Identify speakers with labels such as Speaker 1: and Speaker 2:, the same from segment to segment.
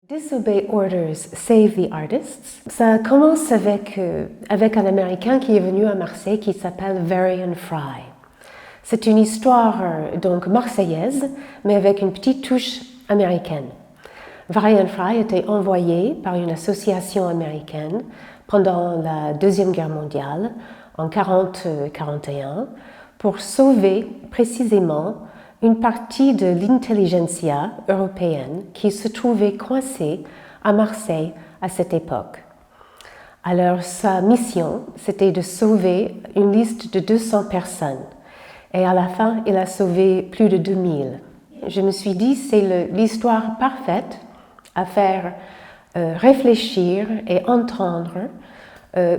Speaker 1: Disobey orders, save the artists. Ça commence avec un Américain qui est venu à Marseille qui s'appelle Varian Fry. C'est une histoire donc marseillaise, mais avec une petite touche américaine. Varian Fry était envoyé par une association américaine pendant la Deuxième Guerre mondiale en 1940-1941 pour sauver précisément une partie de l'intelligentsia européenne qui se trouvait coincée à Marseille à cette époque. Alors sa mission, c'était de sauver une liste de 200 personnes. Et à la fin, il a sauvé plus de 2000. Je me suis dit, c'est l'histoire parfaite à faire réfléchir et entendre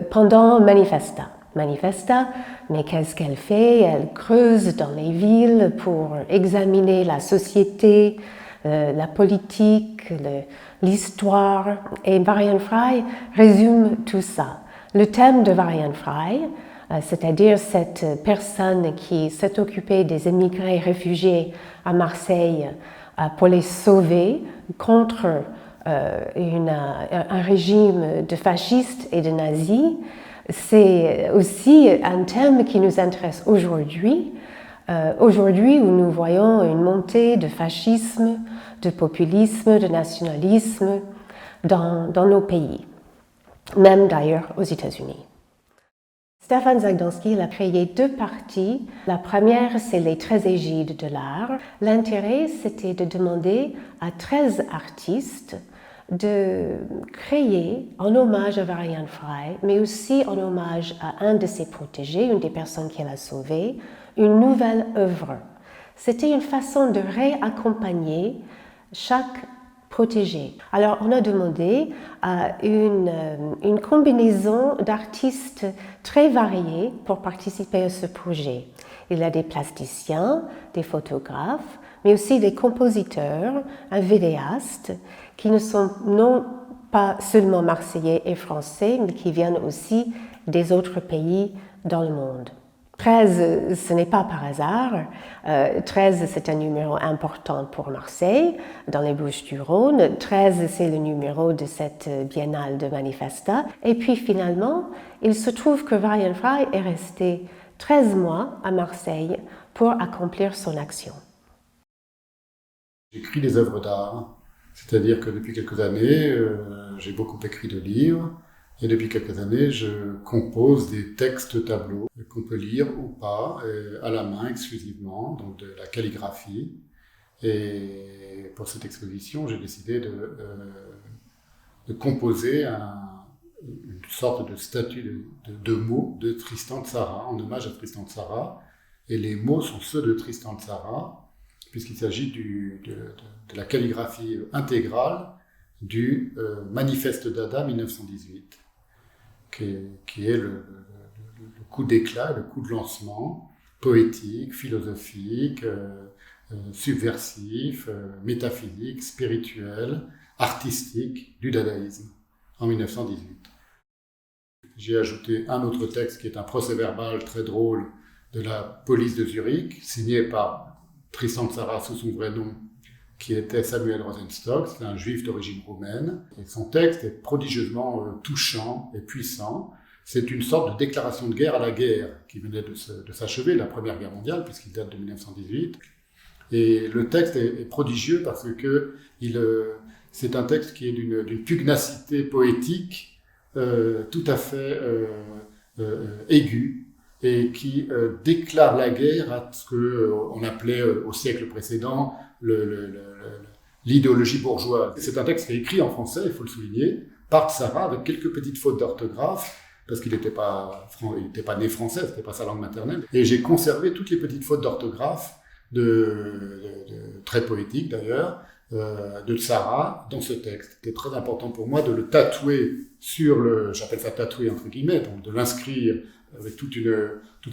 Speaker 1: pendant Manifesta. Manifesta, mais qu'est-ce qu'elle fait? Elle creuse dans les villes pour examiner la société, la politique, l'histoire. Et Varian Fry résume tout ça. Le thème de Varian Fry, c'est-à-dire cette personne qui s'est occupée des émigrés réfugiés à Marseille pour les sauver contre un régime de fascistes et de nazis, c'est aussi un thème qui nous intéresse aujourd'hui, où nous voyons une montée de fascisme, de populisme, de nationalisme dans nos pays, même d'ailleurs aux États-Unis. Stefan Zagdanski a créé deux parties. La première, c'est les 13 égides de l'art. L'intérêt, c'était de demander à 13 artistes de créer, en hommage à Varian Fry, mais aussi en hommage à un de ses protégés, une des personnes qu'elle a sauvées, une nouvelle œuvre. C'était une façon de réaccompagner chaque protégé. Alors, on a demandé à une combinaison d'artistes très variés pour participer à ce projet. Il y a des plasticiens, des photographes, mais aussi des compositeurs, un vidéaste, qui ne sont non pas seulement marseillais et français, mais qui viennent aussi des autres pays dans le monde. 13, ce n'est pas par hasard. 13, c'est un numéro important pour Marseille, dans les Bouches-du-Rhône. 13, c'est le numéro de cette biennale de Manifesta. Et puis finalement, il se trouve que Varian Fry est resté 13 mois à Marseille pour accomplir son action.
Speaker 2: J'écris des œuvres d'art, c'est-à-dire que depuis quelques années, j'ai beaucoup écrit de livres. Et depuis quelques années, je compose des textes tableaux qu'on peut lire ou pas, à la main exclusivement, donc de la calligraphie. Et pour cette exposition, j'ai décidé de composer une sorte de statue de mots de Tristan Tzara, en hommage à Tristan Tzara. Et les mots sont ceux de Tristan Tzara, puisqu'il s'agit de la calligraphie intégrale du Manifeste Dada 1918. Qui est le coup d'éclat, le coup de lancement poétique, philosophique, subversif, métaphysique, spirituel, artistique du dadaïsme en 1918. J'ai ajouté un autre texte qui est un procès-verbal très drôle de la police de Zurich, signé par Tristan Tzara sous son vrai nom, qui était Samuel Rosenstock, c'est un juif d'origine roumaine. Et son texte est prodigieusement touchant et puissant. C'est une sorte de déclaration de guerre à la guerre qui venait de s'achever, la Première Guerre mondiale, puisqu'il date de 1918. Et le texte est prodigieux parce que c'est un texte qui est d'une pugnacité poétique tout à fait aiguë, et qui déclare la guerre à ce qu'on appelait au siècle précédent l'idéologie bourgeoise. C'est un texte qui est écrit en français, il faut le souligner, par Tzara, avec quelques petites fautes d'orthographe, parce qu'il n'était pas né français, c'était pas sa langue maternelle. Et j'ai conservé toutes les petites fautes d'orthographe, très poétiques d'ailleurs, de Tzara dans ce texte. C'était très important pour moi de le tatouer j'appelle ça tatouer entre guillemets, donc de l'inscrire avec tout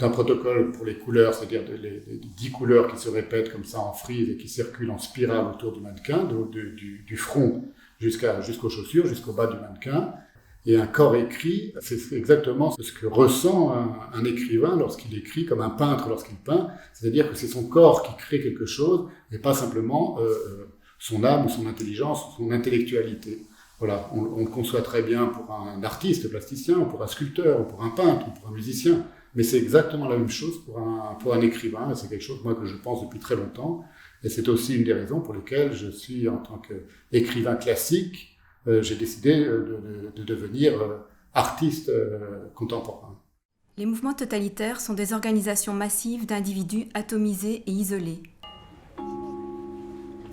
Speaker 2: un protocole pour les couleurs, c'est-à-dire les 10 couleurs qui se répètent comme ça en frise et qui circulent en spirale autour du mannequin, du front jusqu'aux chaussures, jusqu'au bas du mannequin. Et un corps écrit, c'est exactement ce que ressent un écrivain lorsqu'il écrit, comme un peintre lorsqu'il peint, c'est-à-dire que c'est son corps qui crée quelque chose, et pas simplement son âme ou son intelligence ou son intellectualité. Voilà, on le conçoit très bien pour un artiste plasticien, ou pour un sculpteur, ou pour un peintre, ou pour un musicien, mais c'est exactement la même chose pour un écrivain, et c'est quelque chose moi, que je pense depuis très longtemps, et c'est aussi une des raisons pour lesquelles je suis, en tant qu'écrivain classique, j'ai décidé de devenir artiste contemporain.
Speaker 3: Les mouvements totalitaires sont des organisations massives d'individus atomisés et isolés.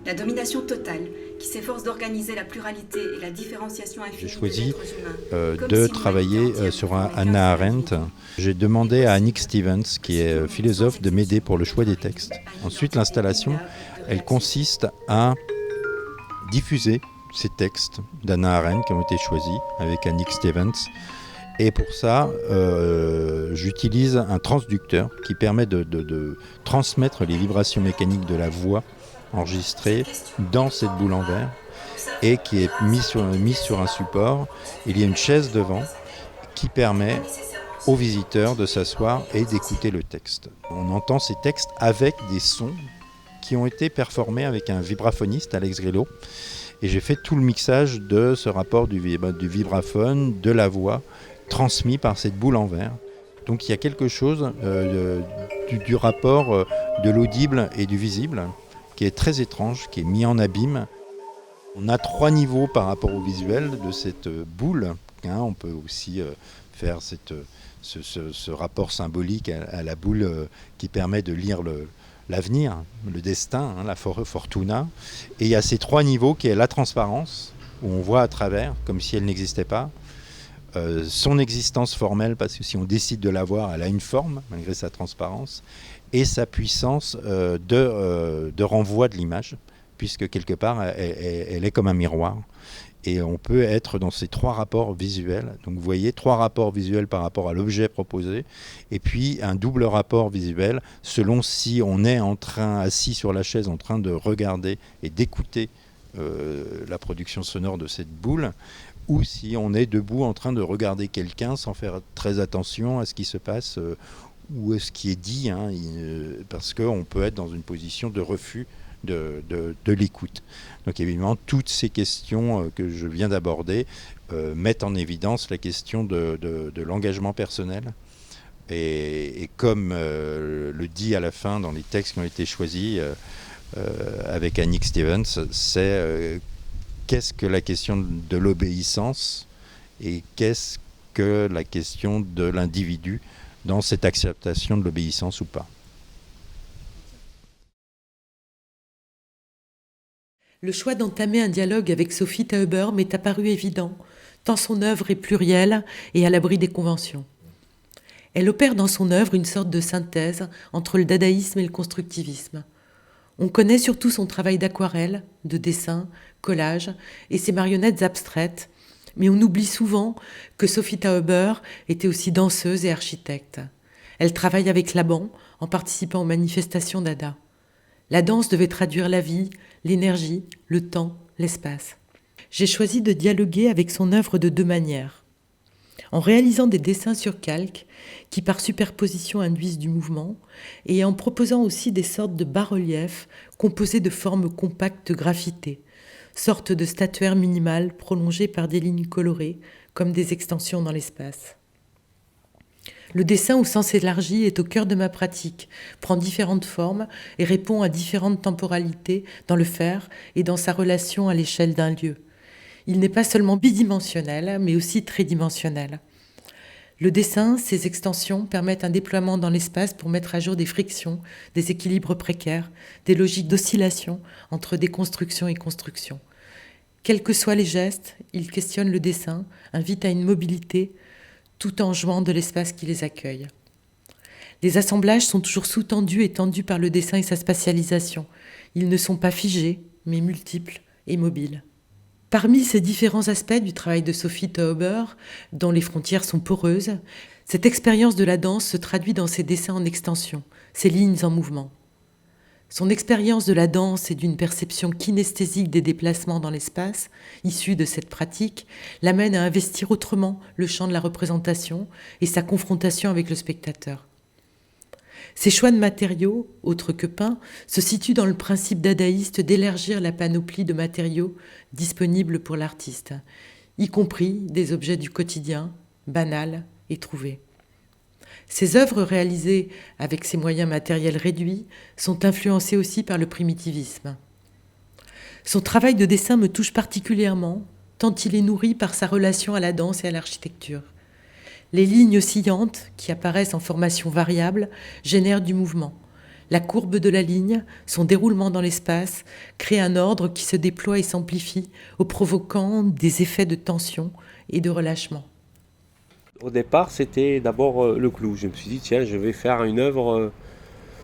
Speaker 3: La domination totale, qui s'efforce d'organiser la pluralité et la différenciation infinie.
Speaker 4: J'ai choisi de travailler sur Hannah Arendt. J'ai demandé à Annick Stevens, qui est philosophe, de m'aider pour le choix des textes. Ensuite, l'installation, elle consiste à diffuser ces textes d'Hannah Arendt qui ont été choisis avec Annick Stevens. Et pour ça, j'utilise un transducteur qui permet de transmettre les vibrations mécaniques de la voix enregistrée dans cette boule en verre et qui est mise sur un support. Il y a une chaise devant qui permet aux visiteurs de s'asseoir et d'écouter le texte. On entend ces textes avec des sons qui ont été performés avec un vibraphoniste, Alex Grillo. Et j'ai fait tout le mixage de ce rapport du vibraphone, de la voix, transmis par cette boule en verre. Donc il y a quelque chose du rapport de l'audible et du visible qui est très étrange, qui est mis en abîme. On a 3 niveaux par rapport au visuel de cette boule. On peut aussi faire ce rapport symbolique à la boule qui permet de lire l'avenir, le destin, la fortuna. Et il y a ces 3 niveaux qui est la transparence, où on voit à travers, comme si elle n'existait pas. Son existence formelle, parce que si on décide de la voir, elle a une forme, malgré sa transparence, et sa puissance de renvoi de l'image, puisque quelque part, elle est comme un miroir. Et on peut être dans ces 3 rapports visuels. Donc vous voyez, 3 rapports visuels par rapport à l'objet proposé, et puis un double rapport visuel, selon si on est assis sur la chaise, en train de regarder et d'écouter la production sonore de cette boule, ou si on est debout en train de regarder quelqu'un sans faire très attention à ce qui se passe ou à ce qui est dit, parce qu'on peut être dans une position de refus de l'écoute. Donc évidemment, toutes ces questions que je viens d'aborder mettent en évidence la question de l'engagement personnel. Et comme le dit à la fin dans les textes qui ont été choisis avec Annick Stevens, c'est qu'est-ce que la question de l'obéissance et qu'est-ce que la question de l'individu dans cette acceptation de l'obéissance ou pas.
Speaker 5: Le choix d'entamer un dialogue avec Sophie Taeuber m'est apparu évident, tant son œuvre est plurielle et à l'abri des conventions. Elle opère dans son œuvre une sorte de synthèse entre le dadaïsme et le constructivisme. On connaît surtout son travail d'aquarelle, de dessin, collage et ses marionnettes abstraites, mais on oublie souvent que Sophie Taeuber était aussi danseuse et architecte. Elle travaille avec Laban en participant aux manifestations Dada. La danse devait traduire la vie, l'énergie, le temps, l'espace. J'ai choisi de dialoguer avec son œuvre de 2 manières. En réalisant des dessins sur calque qui par superposition induisent du mouvement et en proposant aussi des sortes de bas-reliefs composés de formes compactes graffitées, sortes de statuaires minimales prolongées par des lignes colorées comme des extensions dans l'espace. Le dessin au sens élargi est au cœur de ma pratique, prend différentes formes et répond à différentes temporalités dans le faire et dans sa relation à l'échelle d'un lieu. Il n'est pas seulement bidimensionnel, mais aussi tridimensionnel. Le dessin, ses extensions permettent un déploiement dans l'espace pour mettre à jour des frictions, des équilibres précaires, des logiques d'oscillation entre déconstruction et construction. Quels que soient les gestes, ils questionnent le dessin, invitent à une mobilité, tout en jouant de l'espace qui les accueille. Les assemblages sont toujours sous-tendus et tendus par le dessin et sa spatialisation. Ils ne sont pas figés, mais multiples et mobiles. Parmi ces différents aspects du travail de Sophie Taeuber, dont les frontières sont poreuses, cette expérience de la danse se traduit dans ses dessins en extension, ses lignes en mouvement. Son expérience de la danse et d'une perception kinesthésique des déplacements dans l'espace, issue de cette pratique, l'amène à investir autrement le champ de la représentation et sa confrontation avec le spectateur. Ces choix de matériaux, autres que peints, se situent dans le principe dadaïste d'élargir la panoplie de matériaux disponibles pour l'artiste, y compris des objets du quotidien, banals et trouvés. Ces œuvres réalisées avec ces moyens matériels réduits sont influencées aussi par le primitivisme. Son travail de dessin me touche particulièrement, tant il est nourri par sa relation à la danse et à l'architecture. Les lignes oscillantes, qui apparaissent en formation variable, génèrent du mouvement. La courbe de la ligne, son déroulement dans l'espace, crée un ordre qui se déploie et s'amplifie, au provoquant des effets de tension et de relâchement.
Speaker 6: Au départ, c'était d'abord le clou. Je me suis dit, tiens, je vais faire une œuvre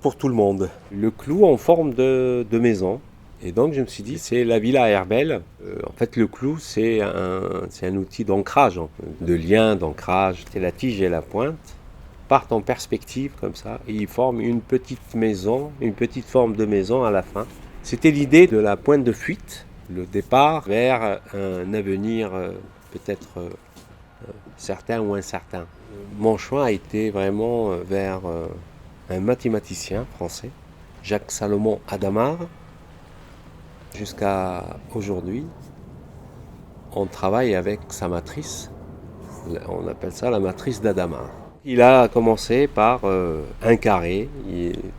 Speaker 6: pour tout le monde. Le clou en forme de maison. Et donc, je me suis dit, c'est la Villa Herbel. En fait, le clou, c'est un outil d'ancrage, de lien, d'ancrage. C'est la tige et la pointe partent en perspective comme ça. Et ils forment une petite maison, une petite forme de maison à la fin. C'était l'idée de la pointe de fuite, le départ vers un avenir peut-être certain ou incertain. Mon choix a été vraiment vers un mathématicien français, Jacques Salomon Hadamard. Jusqu'à aujourd'hui, on travaille avec sa matrice, on appelle ça la matrice d'Hadamard. Il a commencé par un carré,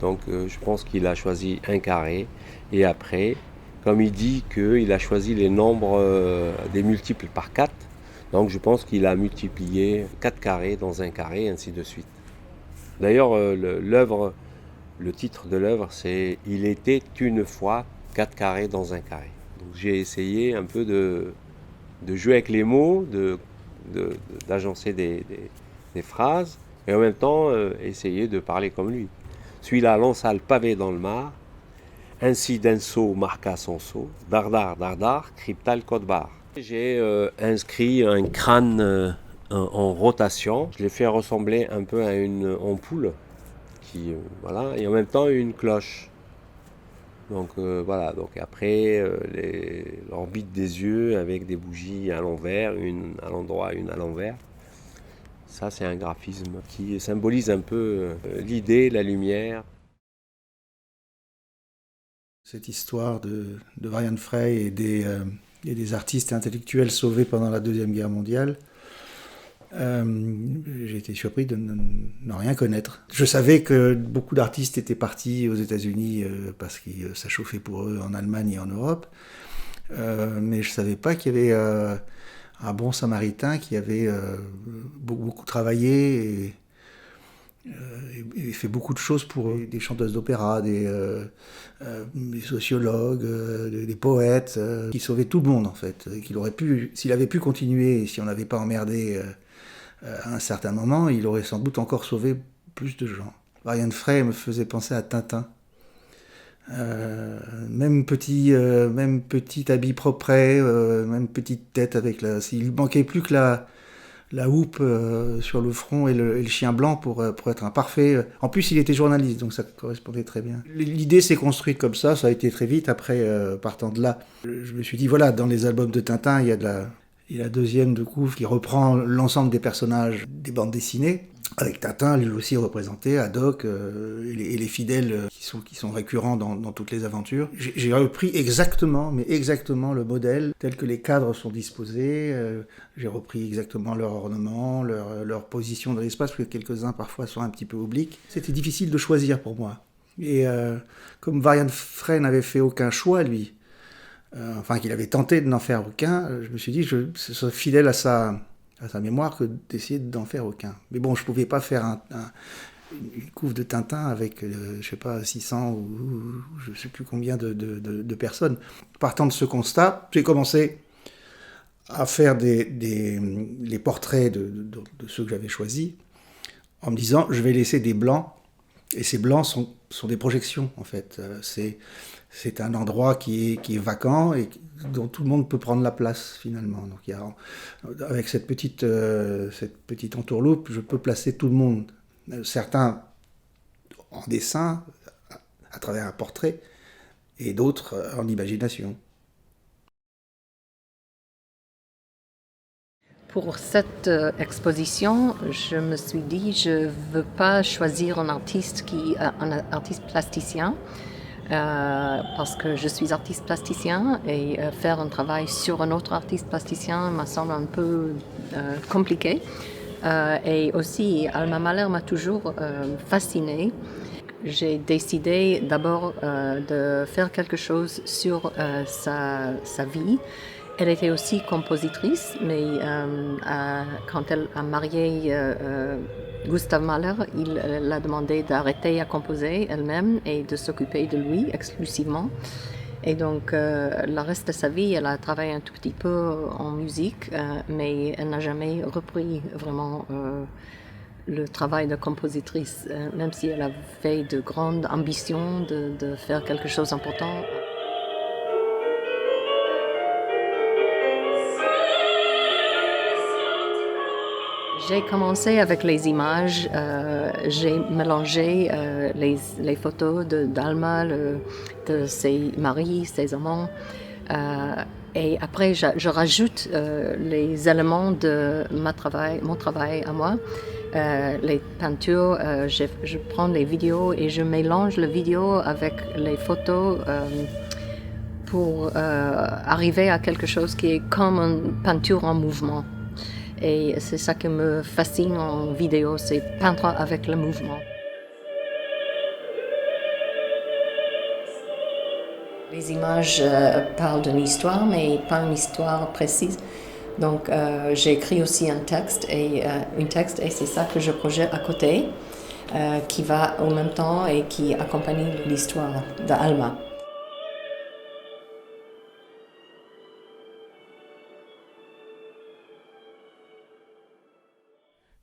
Speaker 6: donc je pense qu'il a choisi un carré, et après, comme il dit qu'il a choisi les nombres des multiples par 4, donc je pense qu'il a multiplié 4 carrés dans un carré, ainsi de suite. D'ailleurs, le titre de l'œuvre, c'est « Il était une fois 4 carrés dans un carré ». Donc j'ai essayé un peu de jouer avec les mots, d'agencer des phrases, et en même temps essayer de parler comme lui. Celui-là lança le pavé dans le mar, ainsi d'un saut marqua son saut, dardar, dardar, crypta le code barre. J'ai inscrit un crâne en rotation, je l'ai fait ressembler un peu à une ampoule, voilà, et en même temps une cloche. Donc voilà, donc après l'orbite des yeux avec des bougies à l'envers, une à l'endroit, une à l'envers. Ça, c'est un graphisme qui symbolise un peu l'idée, la lumière.
Speaker 7: Cette histoire de Varian Frey et des artistes intellectuels sauvés pendant la Deuxième Guerre mondiale, j'ai été surpris de ne rien connaître. Je savais que beaucoup d'artistes étaient partis aux États-Unis parce que ça chauffait pour eux en Allemagne et en Europe, mais je ne savais pas qu'il y avait un bon samaritain qui avait beaucoup travaillé et fait beaucoup de choses pour des chanteuses d'opéra, des sociologues, des poètes, qui sauvaient tout le monde en fait. Qu'il aurait pu, s'il avait pu continuer, si on n'avait pas emmerdé à un certain moment, il aurait sans doute encore sauvé plus de gens. Varian Frey me faisait penser à Tintin. Même petit habit propre, même petite tête avec il manquait plus que la houppe sur le front et le chien blanc pour être un parfait. En plus, il était journaliste, donc ça correspondait très bien. L'idée s'est construite comme ça a été très vite. Après, partant de là, je me suis dit, voilà, dans les albums de Tintin, il y a la deuxième de couve qui reprend l'ensemble des personnages des bandes dessinées, avec Tintin, lui aussi représenté, Haddock, et les fidèles qui sont récurrents dans toutes les aventures. J'ai repris exactement le modèle, tel que les cadres sont disposés. J'ai repris exactement leur ornement, leur position dans l'espace, parce que quelques-uns parfois sont un petit peu obliques. C'était difficile de choisir pour moi. Et comme Varian Frey n'avait fait aucun choix, lui, qu'il avait tenté de n'en faire aucun, je me suis dit, ce serait fidèle à sa mémoire que d'essayer d'en faire aucun. Mais bon, je pouvais pas faire une couve de Tintin avec, 600 ou je sais plus combien de personnes. Partant de ce constat, j'ai commencé à faire les portraits de ceux que j'avais choisis, en me disant, je vais laisser des blancs, et ces blancs sont des projections, en fait. C'est un endroit qui est vacant et dont tout le monde peut prendre la place finalement. Donc avec cette petite entourloupe, je peux placer tout le monde. Certains en dessin, à travers un portrait, et d'autres en imagination.
Speaker 8: Pour cette exposition, je me suis dit je ne veux pas choisir un artiste plasticien parce que je suis artiste plasticien et faire un travail sur un autre artiste plasticien me semble un peu compliqué. Et aussi, Alma Mahler m'a toujours fascinée. J'ai décidé d'abord de faire quelque chose sur sa vie. Elle était aussi compositrice, mais quand elle a marié Gustav Mahler, il l'a demandé d'arrêter à composer elle-même et de s'occuper de lui exclusivement. Et donc, le reste de sa vie, elle a travaillé un tout petit peu en musique, mais elle n'a jamais repris vraiment le travail de compositrice, même si elle avait de grandes ambitions de faire quelque chose d'important. J'ai commencé avec les images, j'ai mélangé les photos d'Alma, de ses maris, ses amants, et après je rajoute les éléments de mon travail à moi, les peintures, je prends les vidéos et je mélange les vidéos avec les photos pour arriver à quelque chose qui est comme une peinture en mouvement. Et c'est ça qui me fascine en vidéo, c'est peindre avec le mouvement. Les images parlent d'une histoire, mais pas une histoire précise. Donc j'ai écrit aussi un texte, et c'est ça que je projette à côté, qui va en même temps et qui accompagne l'histoire d'Alma.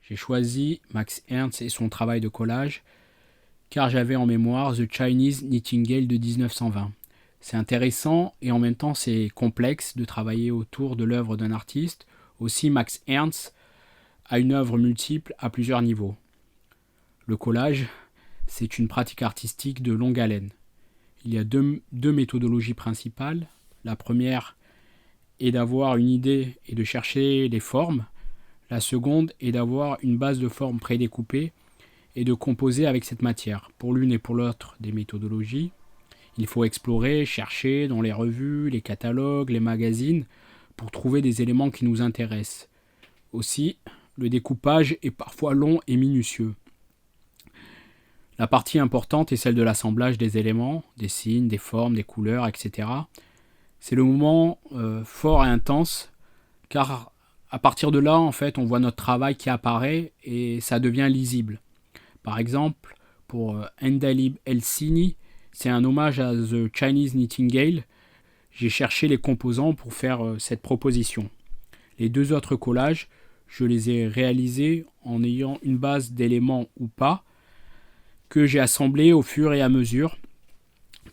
Speaker 9: J'ai choisi Max Ernst et son travail de collage car j'avais en mémoire The Chinese Nightingale de 1920. C'est intéressant et en même temps c'est complexe de travailler autour de l'œuvre d'un artiste. Aussi Max Ernst a une œuvre multiple à plusieurs niveaux. Le collage, c'est une pratique artistique de longue haleine. Il y a deux méthodologies principales. La première est d'avoir une idée et de chercher les formes. La seconde est d'avoir une base de forme prédécoupée et de composer avec cette matière. Pour l'une et pour l'autre des méthodologies, il faut explorer, chercher dans les revues, les catalogues, les magazines pour trouver des éléments qui nous intéressent. Aussi, le découpage est parfois long et minutieux. La partie importante est celle de l'assemblage des éléments, des signes, des formes, des couleurs, etc. C'est le moment fort et intense car à partir de là, en fait, on voit notre travail qui apparaît et ça devient lisible. Par exemple, pour Endalib Elsini, c'est un hommage à The Chinese Nightingale. J'ai cherché les composants pour faire cette proposition. Les deux autres collages, je les ai réalisés en ayant une base d'éléments ou pas, que j'ai assemblés au fur et à mesure,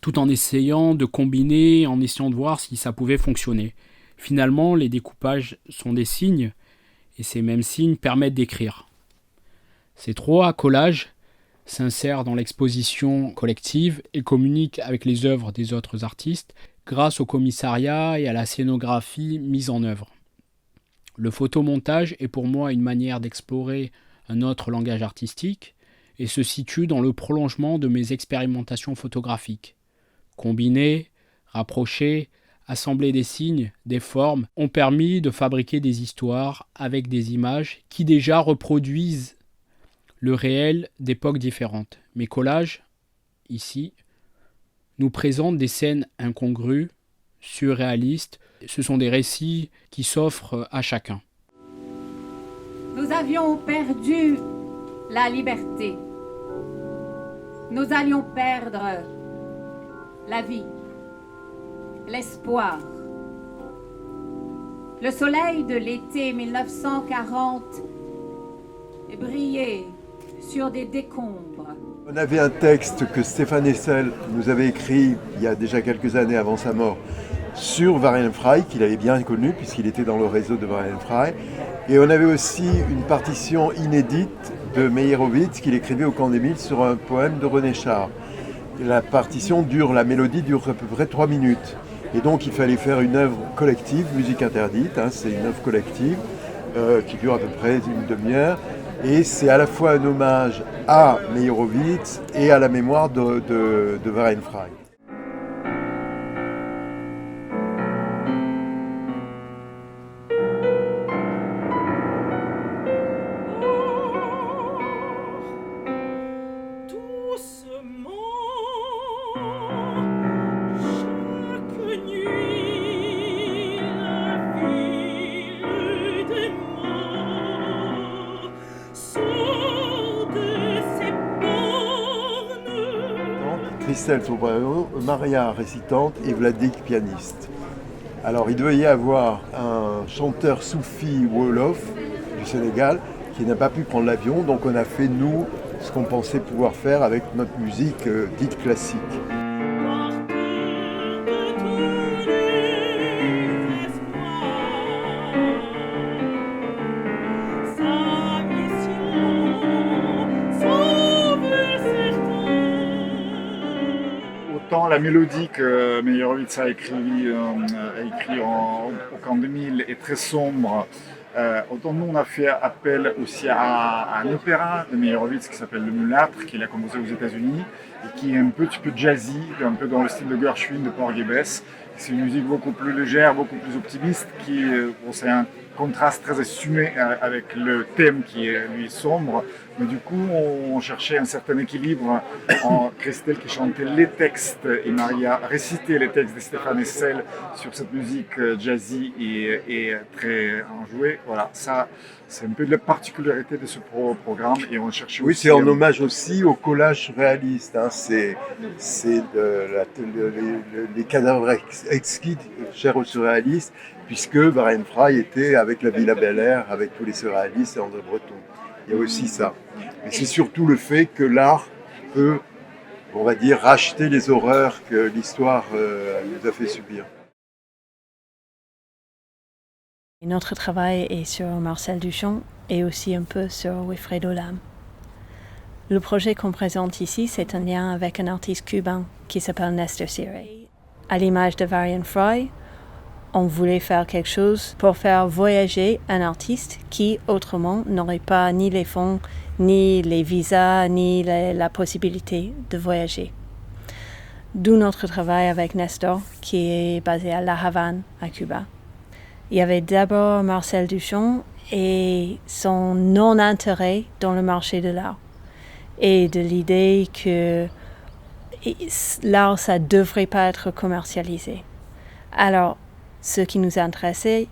Speaker 9: tout en essayant de combiner, en essayant de voir si ça pouvait fonctionner. Finalement, les découpages sont des signes, et ces mêmes signes permettent d'écrire. Ces trois collages s'insèrent dans l'exposition collective et communiquent avec les œuvres des autres artistes grâce au commissariat et à la scénographie mise en œuvre. Le photomontage est pour moi une manière d'explorer un autre langage artistique et se situe dans le prolongement de mes expérimentations photographiques. Combiner, rapprocher, assembler des signes, des formes, ont permis de fabriquer des histoires avec des images qui déjà reproduisent le réel d'époques différentes. Mes collages, ici, nous présentent des scènes incongrues, surréalistes. Ce sont des récits qui s'offrent à chacun.
Speaker 10: Nous avions perdu la liberté. Nous allions perdre la vie. L'espoir. Le soleil de l'été 1940 brillait sur des décombres.
Speaker 11: On avait un texte que Stéphane Hessel nous avait écrit il y a déjà quelques années avant sa mort sur Varian Fry, qu'il avait bien connu puisqu'il était dans le réseau de Varian Fry. Et on avait aussi une partition inédite de Meyerowitz qu'il écrivait au Camp des Milles sur un poème de René Char. La mélodie dure à peu près 3 minutes. Et donc il fallait faire une œuvre collective, musique interdite, c'est une œuvre collective, qui dure à peu près une demi-heure. Et c'est à la fois un hommage à Meyerowitz et à la mémoire de Warenfrey. Christelle soprano, Maria récitante et Vladik pianiste. Alors il devait y avoir un chanteur soufi wolof du Sénégal qui n'a pas pu prendre l'avion, donc on a fait nous ce qu'on pensait pouvoir faire avec notre musique dite classique.
Speaker 12: Autant la mélodie que Meyerowitz a écrit au camp 2000 est très sombre, autant nous on a fait appel aussi à un opéra de Meyerowitz qui s'appelle Le Mulâtre, qu'il a composé aux États-Unis et qui est un petit peu jazzy, un peu dans le style de Gershwin, de Porgy-Bess. C'est une musique beaucoup plus légère, beaucoup plus optimiste, c'est un contraste très assumé avec le thème qui est lui sombre. Mais du coup, on cherchait un certain équilibre en Christelle qui chantait les textes et Maria récitait les textes de Stéphane Hessel sur cette musique jazzy et très enjouée. Voilà, ça, c'est un peu de la particularité de ce programme et on cherchait
Speaker 11: oui,
Speaker 12: aussi...
Speaker 11: c'est en hommage aussi au collage réaliste. Hein. C'est les cadavres exquis chers aux surréalistes, puisque Warenfrey était avec la Villa Bel-Air, avec tous les surréalistes et André Breton. Il y a aussi ça. Mais c'est surtout le fait que l'art peut, on va dire, racheter les horreurs que l'histoire nous a fait subir.
Speaker 13: Notre travail est sur Marcel Duchamp et aussi un peu sur Wilfredo Lam. Le projet qu'on présente ici, c'est un lien avec un artiste cubain qui s'appelle Nestor Sire. À l'image de Warenfrey, on voulait faire quelque chose pour faire voyager un artiste qui, autrement, n'aurait pas ni les fonds, ni les visas, ni la possibilité de voyager. D'où notre travail avec Nestor, qui est basé à La Havane, à Cuba. Il y avait d'abord Marcel Duchamp et son non-intérêt dans le marché de l'art. Et de l'idée que l'art, ça ne devrait pas être commercialisé. Alors, ce qui nous intéressait,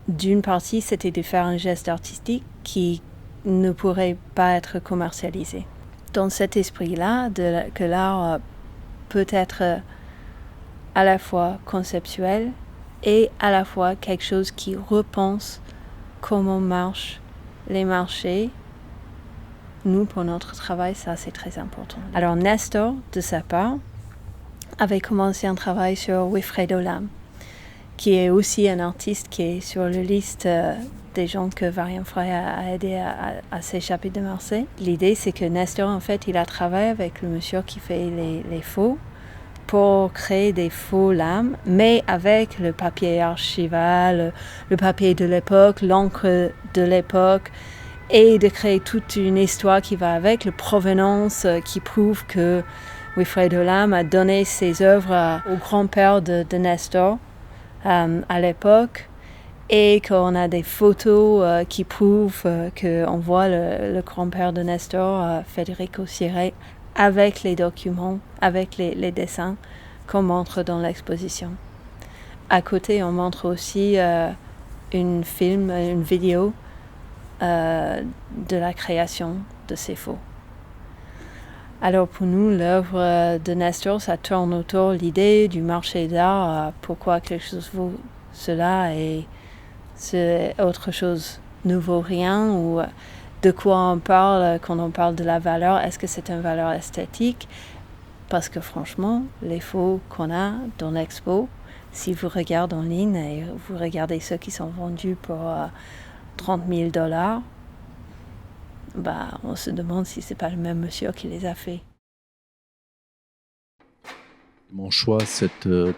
Speaker 13: d'une partie, c'était de faire un geste artistique qui ne pourrait pas être commercialisé. Dans cet esprit-là, que l'art peut être à la fois conceptuel et à la fois quelque chose qui repense comment marchent les marchés. Nous, pour notre travail, ça c'est très important. Alors Nestor, de sa part, avait commencé un travail sur Wilfredo Lam, qui est aussi un artiste qui est sur la liste des gens que Warenfrey a aidé à s'échapper de Marseille. L'idée, c'est que Nestor, en fait, il a travaillé avec le monsieur qui fait les faux pour créer des faux lames, mais avec le papier archival, le papier de l'époque, l'encre de l'époque, et de créer toute une histoire qui va avec, la provenance qui prouve que Wilfredo Lam a donné ses œuvres au grand-père de Nestor à l'époque, et qu'on a des photos qui prouvent qu'on voit le grand-père de Nestor, Federico Sire, avec les documents, avec les dessins qu'on montre dans l'exposition. À côté, on montre aussi une vidéo de la création de ces faux. Alors pour nous, l'œuvre de Nestor, ça tourne autour de l'idée du marché d'art, pourquoi quelque chose vaut cela et c'est autre chose ne vaut rien, ou de quoi on parle quand on parle de la valeur, est-ce que c'est une valeur esthétique? Parce que franchement, les faux qu'on a dans l'expo, si vous regardez en ligne et vous regardez ceux qui sont vendus pour $30 000, on se demande si c'est pas le même monsieur qui les a faits.
Speaker 14: Mon choix s'est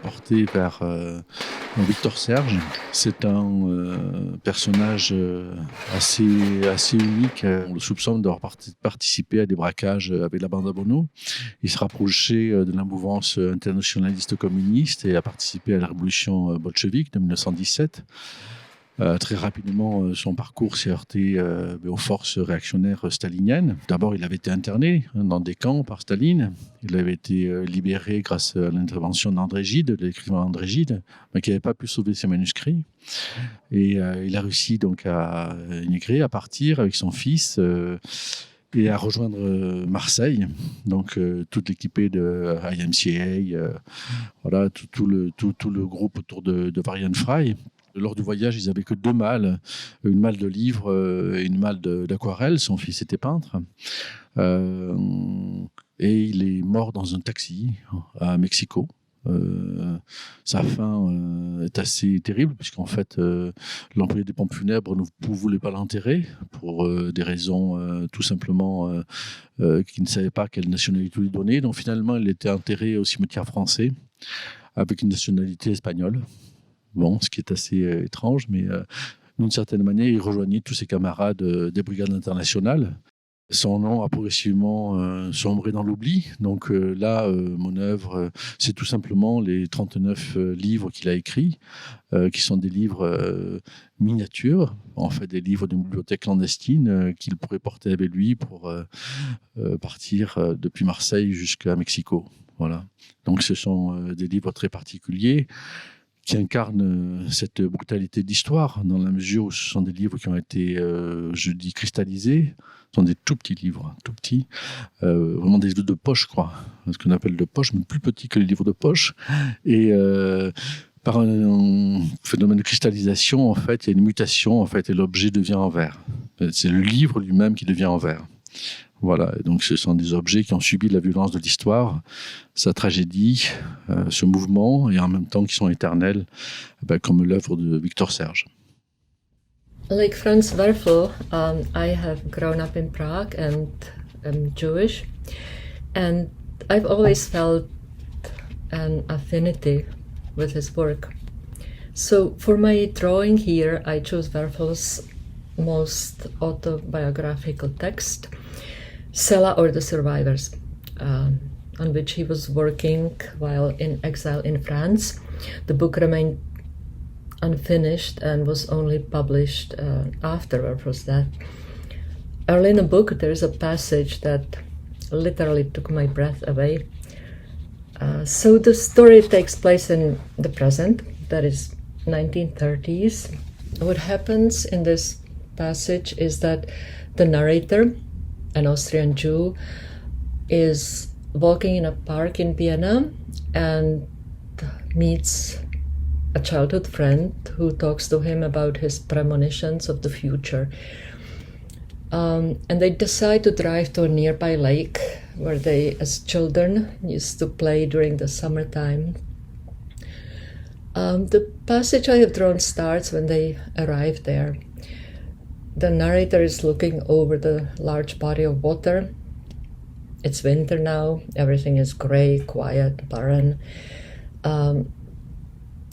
Speaker 14: porté vers Victor Serge, c'est un personnage assez unique. On le soupçonne d'avoir participé à des braquages avec la bande à Bono. Il se rapprochait de la mouvance internationaliste communiste et a participé à la révolution bolchevique de 1917. Très rapidement, son parcours s'est heurté aux forces réactionnaires staliniennes. D'abord, il avait été interné dans des camps par Staline. Il avait été libéré grâce à l'intervention d'André Gide, de l'écrivain André Gide, mais qui n'avait pas pu sauver ses manuscrits. Et il a réussi donc à émigrer, à partir avec son fils et à rejoindre Marseille. Donc, toute l'équipée de IMCA, voilà, tout le groupe autour de Varian Fry. Lors du voyage, ils n'avaient que 2 malles, une malle de livres et une malle d'aquarelle. Son fils était peintre. Et il est mort dans un taxi à Mexico. Sa fin est assez terrible, puisqu'en fait, l'employé des pompes funèbres ne voulait pas l'enterrer pour des raisons tout simplement qu'il ne savait pas quelle nationalité lui donner. Donc finalement, il était enterré au cimetière français avec une nationalité espagnole. Bon, ce qui est assez étrange, mais d'une certaine manière, il rejoignait tous ses camarades des brigades internationales. Son nom a progressivement sombré dans l'oubli. Donc là, mon œuvre, c'est tout simplement les 39 livres qu'il a écrits, qui sont des livres miniatures, en fait des livres d'une bibliothèque clandestine qu'il pourrait porter avec lui pour partir depuis Marseille jusqu'à Mexico. Voilà. Donc ce sont des livres très particuliers, qui incarne cette brutalité d'histoire, dans la mesure où ce sont des livres qui ont été, je dis, cristallisés. Ce sont des tout petits livres, tout petits, vraiment des livres de poche, quoi. Ce qu'on appelle de poche, mais plus petits que les livres de poche. Et par un phénomène de cristallisation, en fait, il y a une mutation, en fait, et l'objet devient en verre. C'est le livre lui-même qui devient en verre. Voilà, et donc ce sont des objets qui ont subi la violence de l'histoire, sa tragédie, ce mouvement, et en même temps qui sont éternels, comme l'œuvre de Victor Serge.
Speaker 15: Like Franz Werfel, I have grown up in Prague and I'm Jewish, and I've always felt an affinity with his work. So for my drawing here, I chose Werfel's most autobiographical text, Sela or the Survivors, on which he was working while in exile in France. The book remained unfinished and was only published after Werfel's death. Early in the book, there is a passage that literally took my breath away. So the story takes place in the present, that is 1930s. What happens in this passage is that the narrator, an Austrian Jew, is walking in a park in Vienna and meets a childhood friend who talks to him about his premonitions of the future. And they decide to drive to a nearby lake where they, as children, used to play during the summertime. The passage I have drawn starts when they arrive there. The narrator is looking over the large body of water. It's winter now, everything is gray, quiet, barren.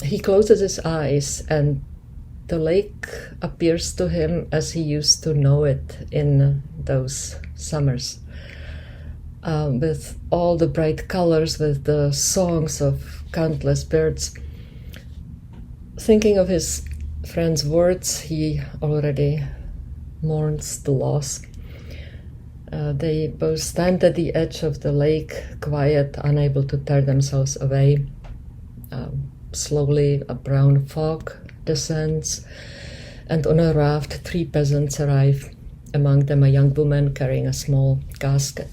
Speaker 15: He closes his eyes and the lake appears to him as he used to know it in those summers. With all the bright colors, with the songs of countless birds. Thinking of his friend's words, he already mourns the loss. They both stand at the edge of the lake, quiet, unable to tear themselves away. Slowly, a brown fog descends, and on a raft, 3 peasants arrive, among them a young woman carrying a small casket.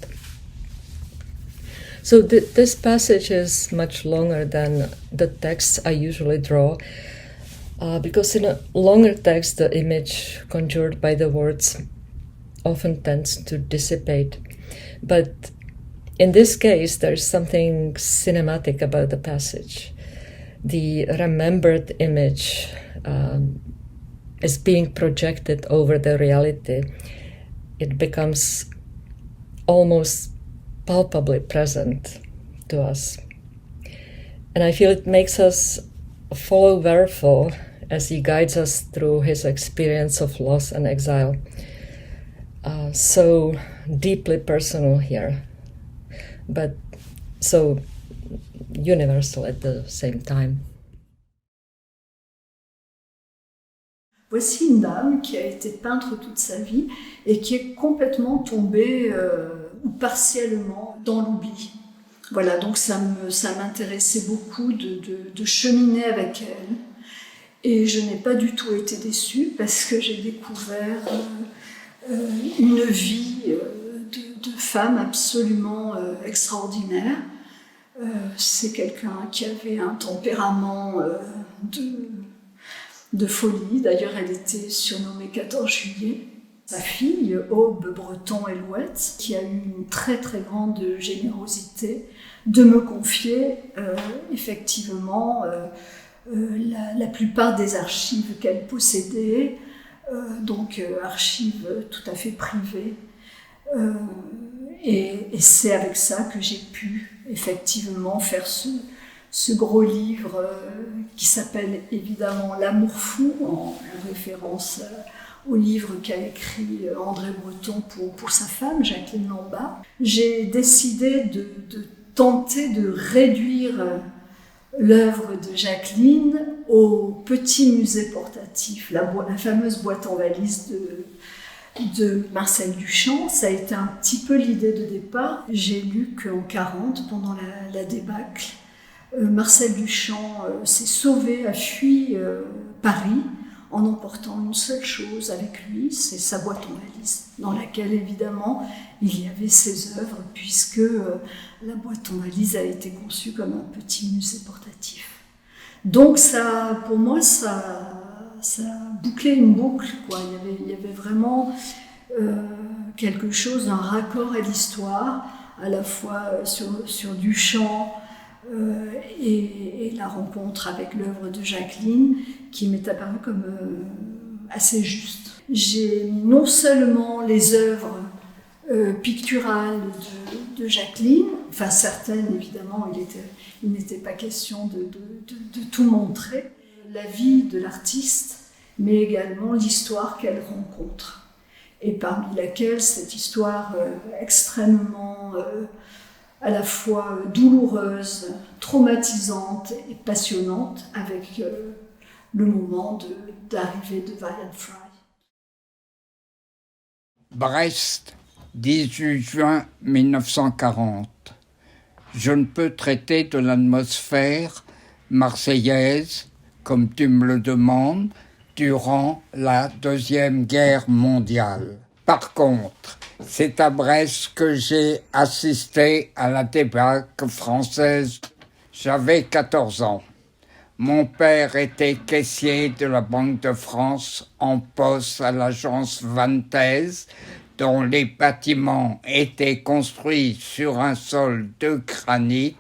Speaker 15: So this passage is much longer than the texts I usually draw, because in a longer text, the image conjured by the words often tends to dissipate. But in this case, there's something cinematic about the passage. The remembered image is being projected over the reality. It becomes almost palpably present to us. And I feel it makes us follow Werfel as he guides us through his experience of loss and exile. So deeply personal here, but so universal at the same time.
Speaker 16: Voici une dame qui a été peintre toute sa vie et qui est complètement tombée ou partiellement dans l'oubli. Voilà, donc ça m'intéressait beaucoup de cheminer avec elle. Et je n'ai pas du tout été déçue parce que j'ai découvert une vie de femme absolument extraordinaire. C'est quelqu'un qui avait un tempérament de folie. D'ailleurs, elle était surnommée 14 juillet. Sa fille, Aube Breton-Elouette, qui a eu une très très grande générosité de me confier effectivement la plupart des archives qu'elle possédait, donc archives tout à fait privées. Et c'est avec ça que j'ai pu effectivement faire ce gros livre qui s'appelle évidemment L'amour fou, en référence au livre qu'a écrit André Breton pour sa femme, Jacqueline Lambert. J'ai décidé de tenter de réduire l'œuvre de Jacqueline au petit musée portatif, la fameuse boîte en valise de Marcel Duchamp. Ça a été un petit peu l'idée de départ. J'ai lu qu'en 1940, pendant la débâcle, Marcel Duchamp s'est sauvé, a fui Paris en emportant une seule chose avec lui, c'est sa boîte en valise, dans laquelle évidemment il y avait ses œuvres, puisque la boîte en valise a été conçue comme un petit musée portatif. Donc ça, pour moi, ça bouclait une boucle, quoi. Il y avait vraiment quelque chose, un raccord à l'histoire, à la fois sur Duchamp, et la rencontre avec l'œuvre de Jacqueline qui m'est apparue comme assez juste. J'ai non seulement les œuvres picturales de Jacqueline, enfin certaines évidemment, il n'était pas question de tout montrer, la vie de l'artiste, mais également l'histoire qu'elle rencontre, et parmi laquelle cette histoire extrêmement à la fois douloureuse, traumatisante et passionnante, avec le moment d'arrivée de Varian Fry.
Speaker 17: Brest, 18 juin 1940. Je ne peux traiter de l'atmosphère marseillaise, comme tu me le demandes, durant la Deuxième Guerre mondiale. Par contre, c'est à Brest que j'ai assisté à la débâcle française. J'avais 14 ans. Mon père était caissier de la Banque de France en poste à l'agence Vantaise, dont les bâtiments étaient construits sur un sol de granit.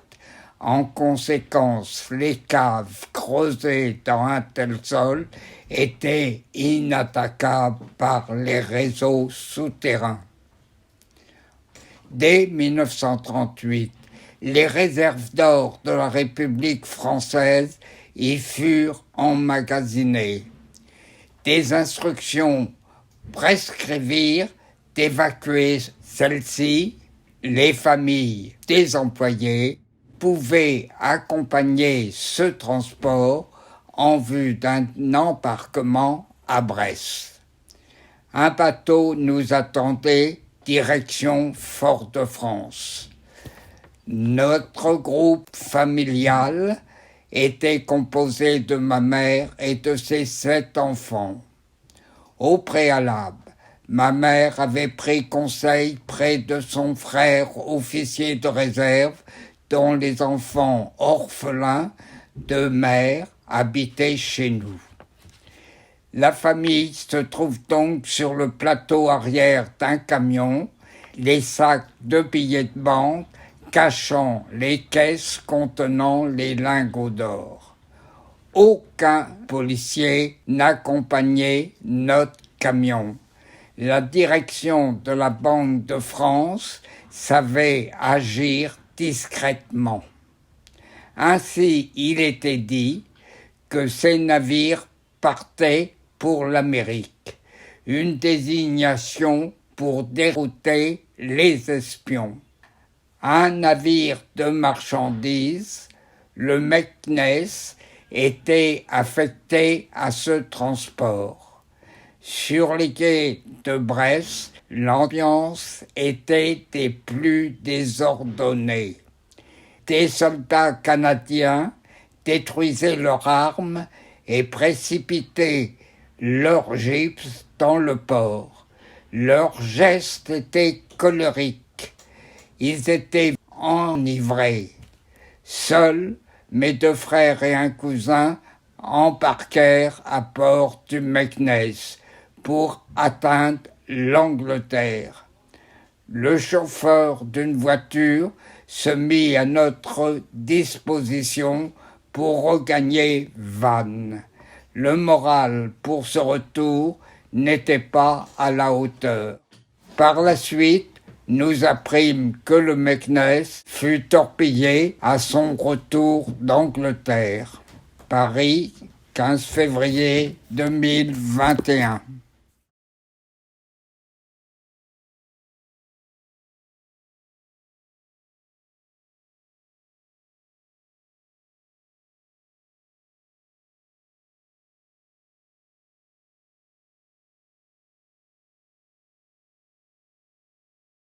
Speaker 17: En conséquence, les caves creusées dans un tel sol étaient inattaquables par les réseaux souterrains. Dès 1938, les réserves d'or de la République française y furent emmagasinées. Des instructions prescrivirent d'évacuer celles-ci. Les familles des employés pouvaient accompagner ce transport en vue d'un embarquement à Brest. Un bateau nous attendait, direction Fort-de-France. Notre groupe familial était composé de ma mère et de ses 7 enfants. Au préalable, ma mère avait pris conseil près de son frère officier de réserve, dont les enfants orphelins de mère habitaient chez nous. La famille se trouve donc sur le plateau arrière d'un camion, les sacs de billets de banque cachant les caisses contenant les lingots d'or. Aucun policier n'accompagnait notre camion. La direction de la Banque de France savait agir discrètement. Ainsi, il était dit que ces navires partaient pour l'Amérique, une désignation pour dérouter les espions. Un navire de marchandises, le Meknès, était affecté à ce transport. Sur les quais de Brest, l'ambiance était des plus désordonnées. Des soldats canadiens détruisaient leurs armes et précipitaient leurs jeeps dans le port. Leurs gestes étaient colériques. Ils étaient enivrés. Seuls, mes 2 frères et un cousin embarquèrent à bord du Meknès pour atteindre l'Angleterre. Le chauffeur d'une voiture se mit à notre disposition pour regagner Vannes. Le moral pour ce retour n'était pas à la hauteur. Par la suite, nous apprîmes que le Meknès fut torpillé à son retour d'Angleterre. Paris, 15 février 2021.